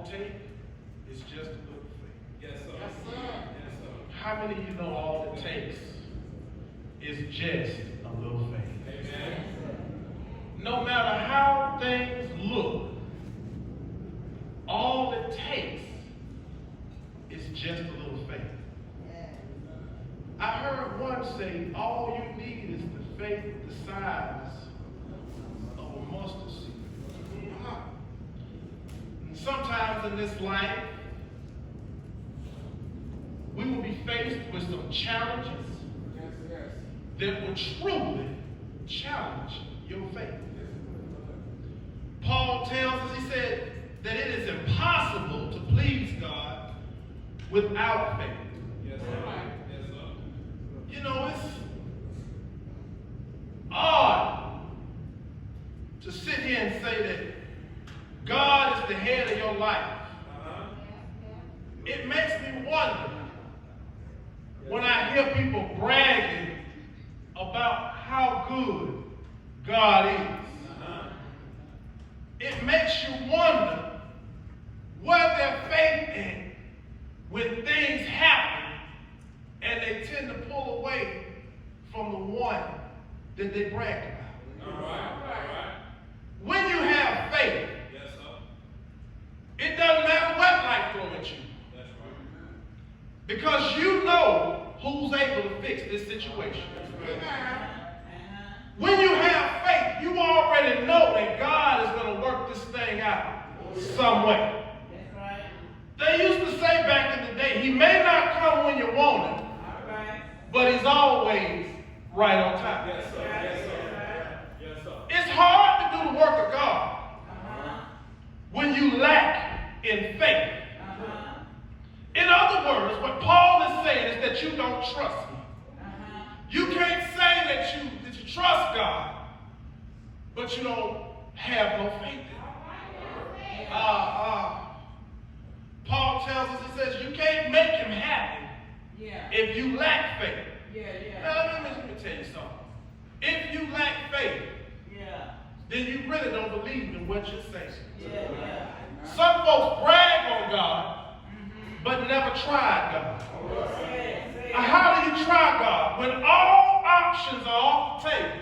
all it takes is just a little faith. Yes, sir. Yes, sir. Yes, sir. How many of you know all it takes is just a little faith? Amen. No matter how things look, all it takes is just a little faith. I heard one say, all you need is the faith the size of a mustard seed. And sometimes in this life, we will be faced with some challenges that will truly challenge your faith. Paul tells us, he said, that it is impossible to please God without faith. Yes, sir. Yes, sir. You know, it's odd to sit here and say that God is the head of your life. It makes me wonder when I hear people bragging about how good God is. It makes you wonder where their faith is when things happen and they tend to pull away from the one that they bragged about. All right. All right. When you have faith, Yes, sir. it doesn't matter what life throws at you. That's right. Because you know who's able to fix this situation. When you have faith, you already know that God is going to work this thing out some way. That's right. They used to say back in the day, he may not come when you want him, All right. but he's always right on time. Yes, sir. Yes, sir. Yes, sir. It's hard to do the work of God when you lack in faith. In other words, what Paul is saying is that you don't trust me. You can't say that you trust God, but you don't have no faith in him. Paul tells us, he says, you can't make him happy if you lack faith. Now, let me tell you something. If you lack faith, then you really don't believe in what you're saying. Some folks brag on God, but never tried God. How do you try God? When all options are off the table,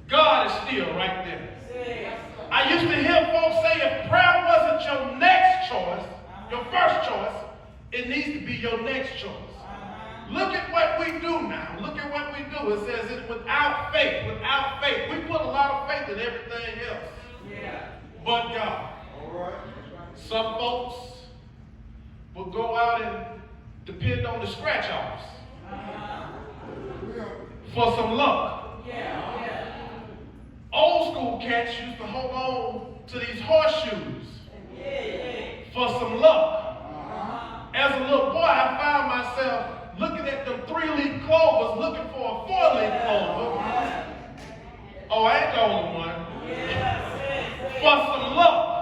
God is still right there. I used to hear folks say if prayer wasn't your next choice, your first choice, it needs to be your next choice. Look at what we do now. Look at what we do. It says it's without faith. Without faith. We put a lot of faith in everything else. But God. Some folks will go out and depend on the scratch-offs for some luck. Old school cats used to hold on to these horseshoes for some luck. As a little boy, I found myself looking at them 3-leaf clovers, looking for a 4-leaf clover. Oh, I ain't the only one. For some luck.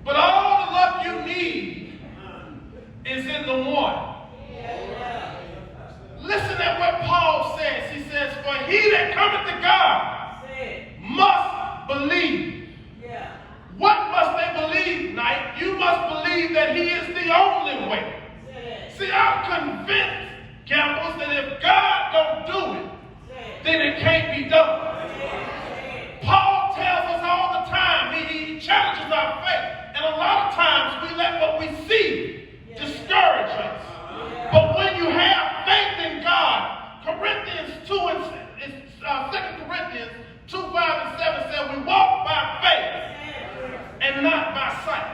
But all the luck you need is in the one. Listen at what Paul says. He says, for he that cometh to God must believe. What must they believe, Knight? You must believe that he is the only way. See, I'm convinced, Campbells, that if God don't do it, then it can't be done. Paul tells us all the time, he challenges our faith. And a lot of times we let what we see discourage us. But when you have faith in God, Corinthians 2 and 2 Corinthians 2, 5 and 7 said we walk by faith and not by sight.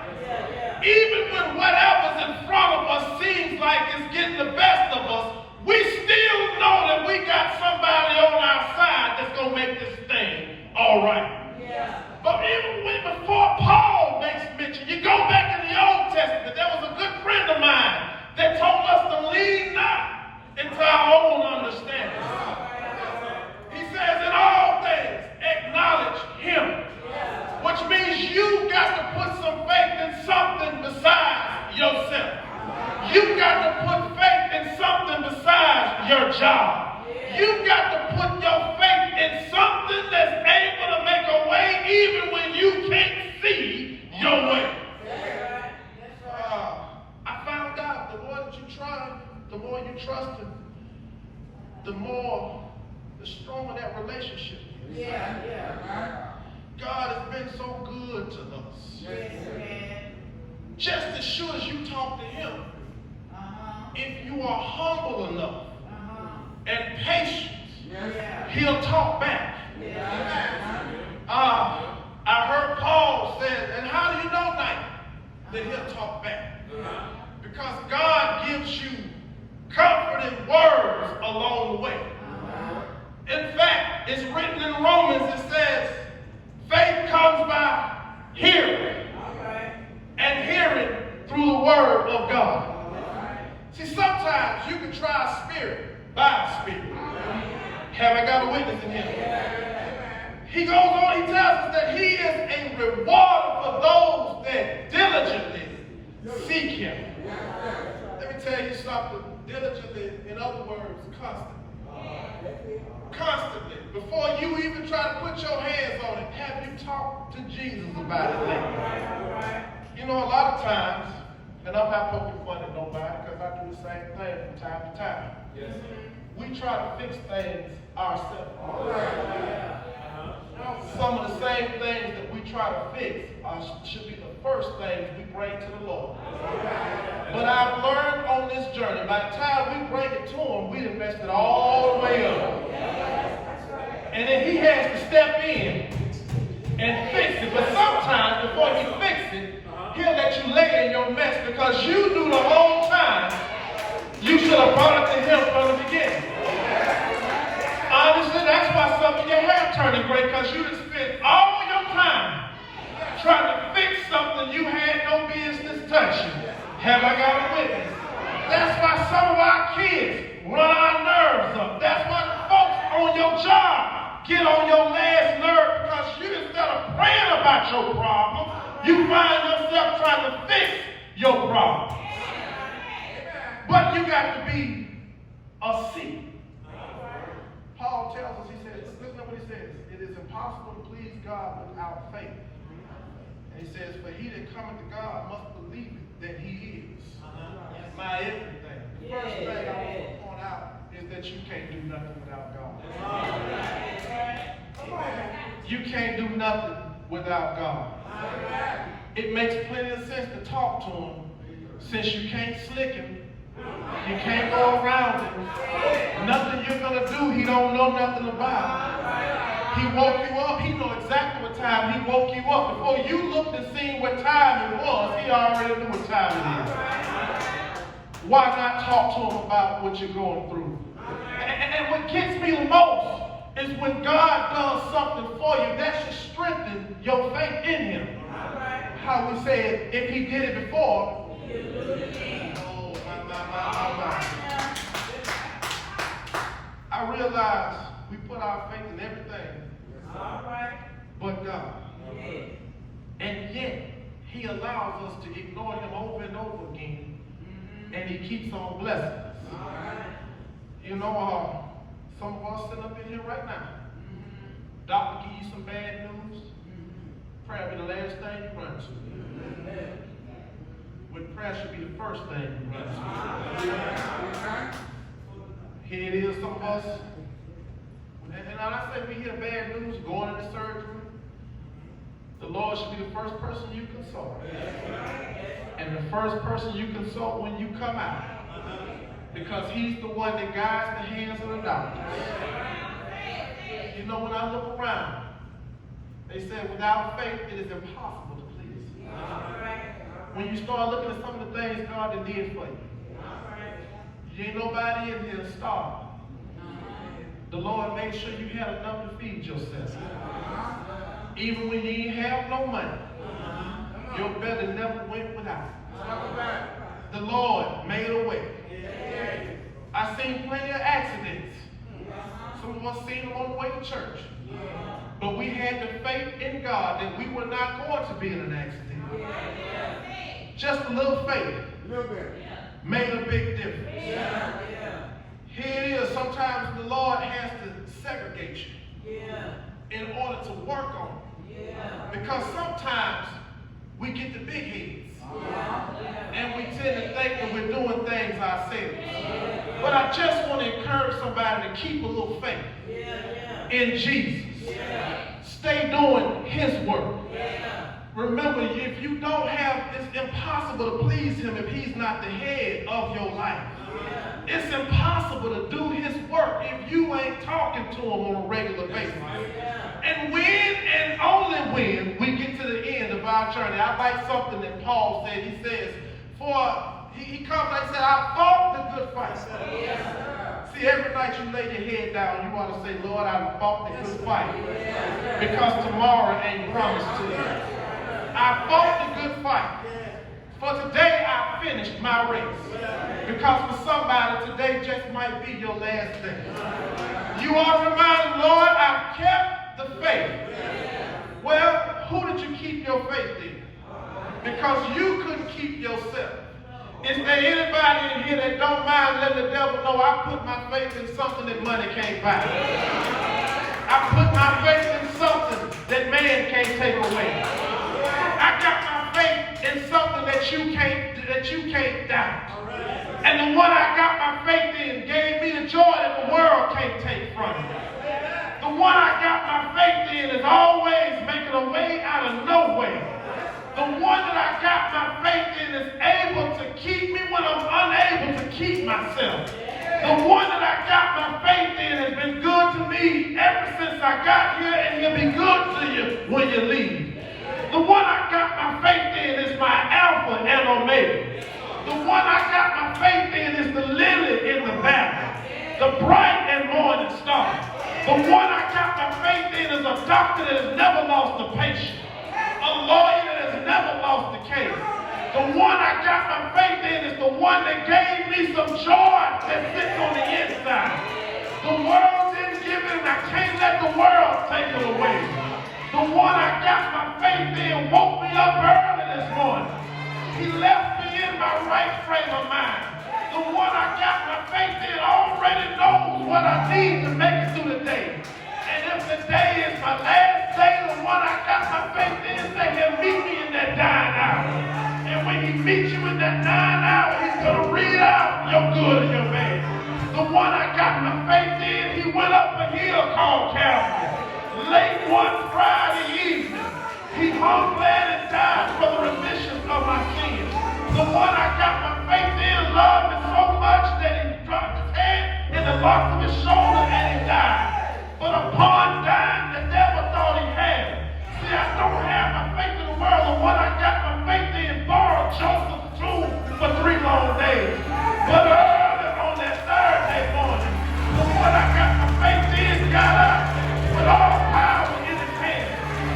Even when whatever's in front of us seems like it's getting the best of us, we still know that we got somebody on our side that's going to make this thing all right. But even before Paul makes mention, you go back in the Old Testament, there was a good friend of mine that told us to lean not into our own understanding. He says, in all things, acknowledge him. Which means you got to put some faith in something besides yourself. You got to put faith in something besides your job. You got to put your faith in something that's able to make a way even when you can't see your good to us. Just as sure as you talk to him, if you are humble enough and patient, he'll talk back. I heard Paul say, and how do you know that he'll talk back? Because God gives you comforting words along the way. In fact, it's written in Romans, it says, faith comes by hearing, and hearing through the word of God. See, sometimes you can try a spirit by a spirit. Have I got a witness in here? He goes on, he tells us that he is a rewarder for those that diligently seek him. Let me tell you something. Diligently, in other words, constantly. Constantly. Before you even try to put your hands on it, have you talked to Jesus about it lately? You know, a lot of times, and I'm not poking fun at nobody because I do the same thing from time to time. Yes. We try to fix things ourselves. Some of the same things that we try to fix should be the first things we bring to the Lord. But I've learned on this journey, by the time we bring it to him, we done messed it all the way up. And then he has to step in and fix it. But sometimes before he fixes it, he'll let you lay in your mess because you knew the whole time you should have brought it to him from the beginning. Honestly, that's why some of your hair turning gray, because you just spent all your time trying to fix something you had no business touching. Have I got a witness? That's why some of our kids run our nerves up. That's why the folks on your job get on your last nerve, because you, instead of praying about your problem, you find yourself trying to fix your problem. But you got to be a seeker. Paul tells us, he says, listen to what he says, it is impossible to please God without faith. And he says, for he that cometh to God must believe it, that he is my everything. The first thing I want to point out is that you can't do nothing without God. You can't do nothing without God. It makes plenty of sense to talk to him, since you can't slick him. You can't go around him. Nothing you're going to do, he don't know nothing about. He woke you up. He knows exactly what time he woke you up. Before you looked and seen what time it was, he already knew what time it is. Why not talk to him about what you're going through? And what gets me the most is when God does something for you, that should strengthen your faith in him. How we said, if he did it before, I realize we put our faith in everything but God. And yet, he allows us to ignore him over and over again, and he keeps on blessing us. You know, some of us sitting up in here right now, doctor give you some bad news, prayer be the last thing you run to. When prayer should be the first thing you run to. Here it is, some of us, and when I say we hear bad news going into surgery, the Lord should be the first person you consult. And the first person you consult when you come out. Because he's the one that guides the hands of the doctors. You know, when I look around, they say without faith it is impossible to please him. When you start looking at some of the things God did for you, you ain't nobody in here starving. The Lord made sure you had enough to feed yourself. Even when you didn't have no money, your belly never went without. The Lord made a way. I've seen plenty of accidents. Some of us seen them on the way to church. But we had the faith in God that we were not going to be in an accident. Just a little faith made a big difference. Here it is. Sometimes the Lord has to segregate you in order to work on it. Because sometimes we get the big heads. And we tend to think that we're doing things ourselves. But I just want to encourage somebody to keep a little faith in Jesus. Stay doing his work. Remember, if you don't have, it's impossible to please him if he's not the head of your life. It's impossible to do his work if you ain't talking to him on a regular basis. And when and only when we get to the end of our journey, I like something that Paul said. He says, he comes and he said, I fought the good fight. See, every night you lay your head down, you want to say, Lord, I fought the good fight. Because tomorrow ain't promised to you. I fought the good fight. For today I finished my race. Because for somebody, today just might be your last day. You are reminded, Lord, I've kept the faith. Well, who did you keep your faith in? Because you couldn't keep yourself. Is there anybody in here that don't mind letting the devil know I put my faith in something that money can't buy? I put my faith in something that man can't take away. I got my faith in something that you can't doubt. And the one I got my faith in gave me the joy that the world can't take from me. The one I got my faith in is always making a way out of no way. The one that I got my faith in is able to keep me when I'm unable to keep myself. The one that I got my faith in has been good to me ever since I got here, and he'll be good to you when you leave. The one I got my faith in is my Alpha and Omega. The one I got my faith in is the lily in the valley, the bright and morning star. The one I got my faith in is a doctor that has never lost a patient, a lawyer that has never lost a case. The one I got my faith in is the one that gave me some joy that sits on the inside. The world didn't give it, and I can't let the world take it away. The one I got my faith in woke me up early this morning. He left me in my right frame of mind. The one I got my faith in already knows what I need to make it through the day. And if the day is my last day, the one I got my faith in say he'll meet me in that dying hour. And when he meets you in that dying hour, he's going to read out your good and your bad. The one I got my faith in, he went up a hill called Calvary. Late one Friday evening, he hung glad and died for the remission of my sins. The one I got my faith in loved me so much that he dropped his head in the box of his shoulder and he died. But upon dying, the devil thought he had it. See, I don't have my faith in the world. The one I got my faith in borrowed Joseph's tomb for 3 long days. But early on that Thursday morning, the one I got my faith in got up with all power in his hand.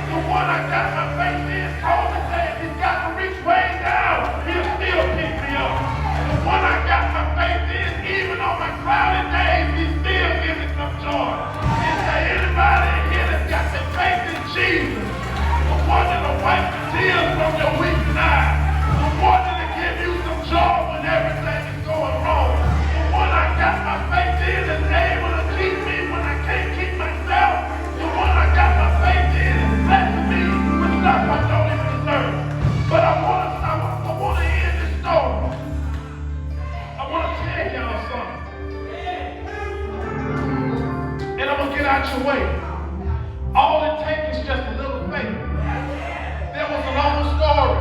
The one I got my faith in told me that he's got to reach way down, he'll still pick me up. The one I got my faith in, even on my cloudy days, he still gives me some joy. Is there anybody in here that's got their faith in Jesus? The one that'll wipe the tears from your weeping eyes. The one that'll give you some joy when everything is going wrong. The one I got my faith in is able to keep me when I can't keep myself. The one I got my faith in is blessing me with stuff I don't even deserve. But I want to end this story. I want to tell y'all something. And I'm going to get out your way. All it takes is just a little faith. There was an old story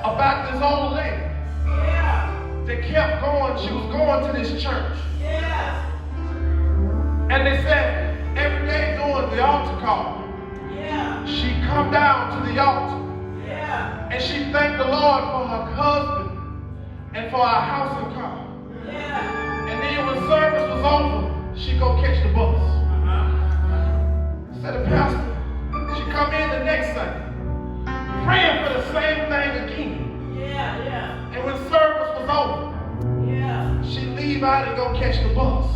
about this old lady that kept going. She was going to this church. And they said, every day during the altar call, she come down to the altar. And she thanked the Lord for her husband and for our house and car. And then when service was over, she go catch the bus. Said the pastor, she come in the next Sunday, praying for the same thing again. And when service was over, she leave out and go catch the bus.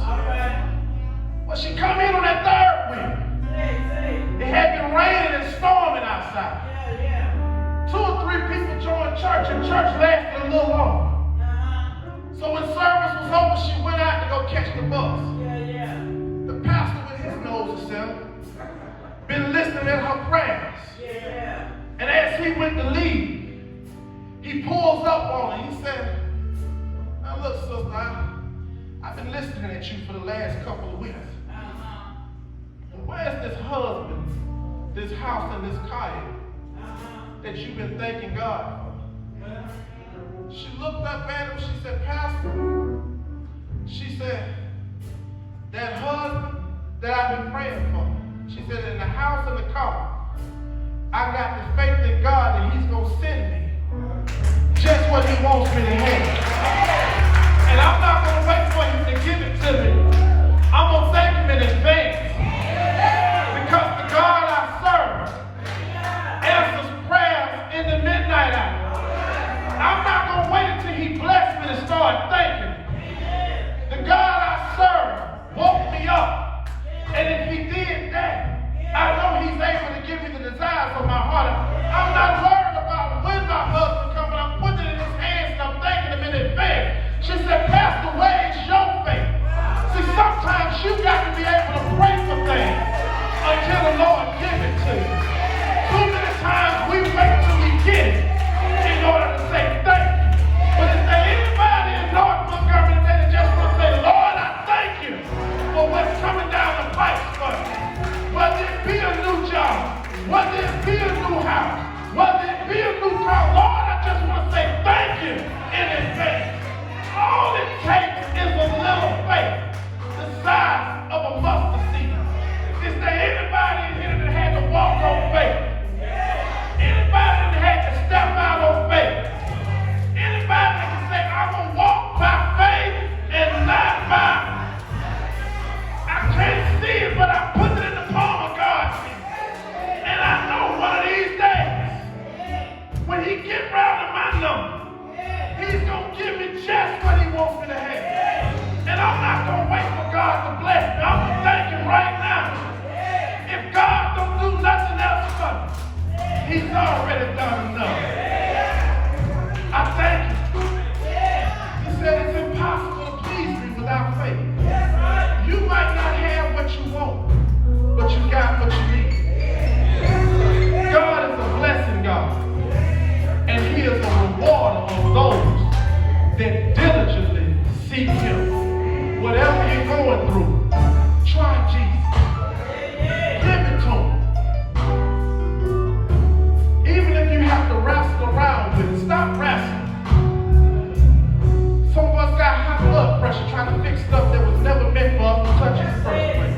Well, she come in on that third week. It had been raining and storming outside. 2 or 3 people joined church, and church lasted a little longer. So when service was over, she went out to go catch the bus. The pastor with his nose himself been listening at her prayers. And as he went to leave, he pulls up on her. He said, now look, sister, I've been listening at you for the last couple of weeks. And where's this husband, this house, and this car? that you've been thanking God for? She looked up at him. She said, Pastor, she said, that husband that I've been praying for, she said, in the house and the car, I got this faith in God that he's going to send me just what he wants me to have. And I'm not going to wait for him to give it to me. I'm going to thank him in advance. Because the God I serve answers prayers in the midnight hour. I'm not going to wait until he blessed me to start thanking him. The God I serve woke me up. And if he did that, I know he's able to give me the desires of my heart. I'm not worried about when my husband comes, but I'm putting it in his hands and I'm thanking him in advance. She said, Pastor, where is your faith? See, sometimes you got to be able to pray for things until the Lord gives it to you. Too many times we wait till we get it in order to say thank you. But is there anybody in North Montgomery today that just want to say, Lord, I thank you for what's coming down the pipe for me? Whether it be a new job, whether it be a new house, whether it be a new car, Lord, I just want to say thank you in advance. All it takes is a little faith, the size of a mustard seed. Is there anybody in here that had to walk on faith? Anybody that had to step out on faith? Anybody that can say, I'm going to walk by faith and not by, I can't see it, but I put it in the palm of God. And I know one of these days, when he get round to my number, he's going to give me just what he wants me to have. And I'm not going to wait for God to bless me. I'm going to thank him right now. If God don't do nothing else for me, he's already done enough. I thank you. He said it's impossible to please me without faith. You might not have what you want, but you got what you need. God is a blessing God. And he is a rewarder of those that diligently seek him. Whatever you're going through, try Jesus. Give it to him. Even if you have to wrestle around with it, stop wrestling. Some of us got high blood pressure trying to fix stuff that was never meant for us to touch in the first place.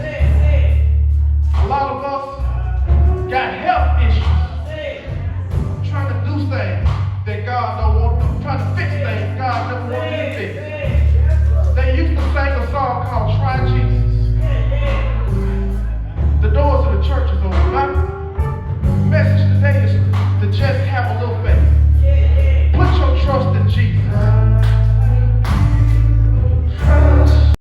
A lot of us got health issues, trying to do things that God don't want to, trying to fix things God never wanted you to fix. They used to sing a song called Try Jesus. The doors of the church is open.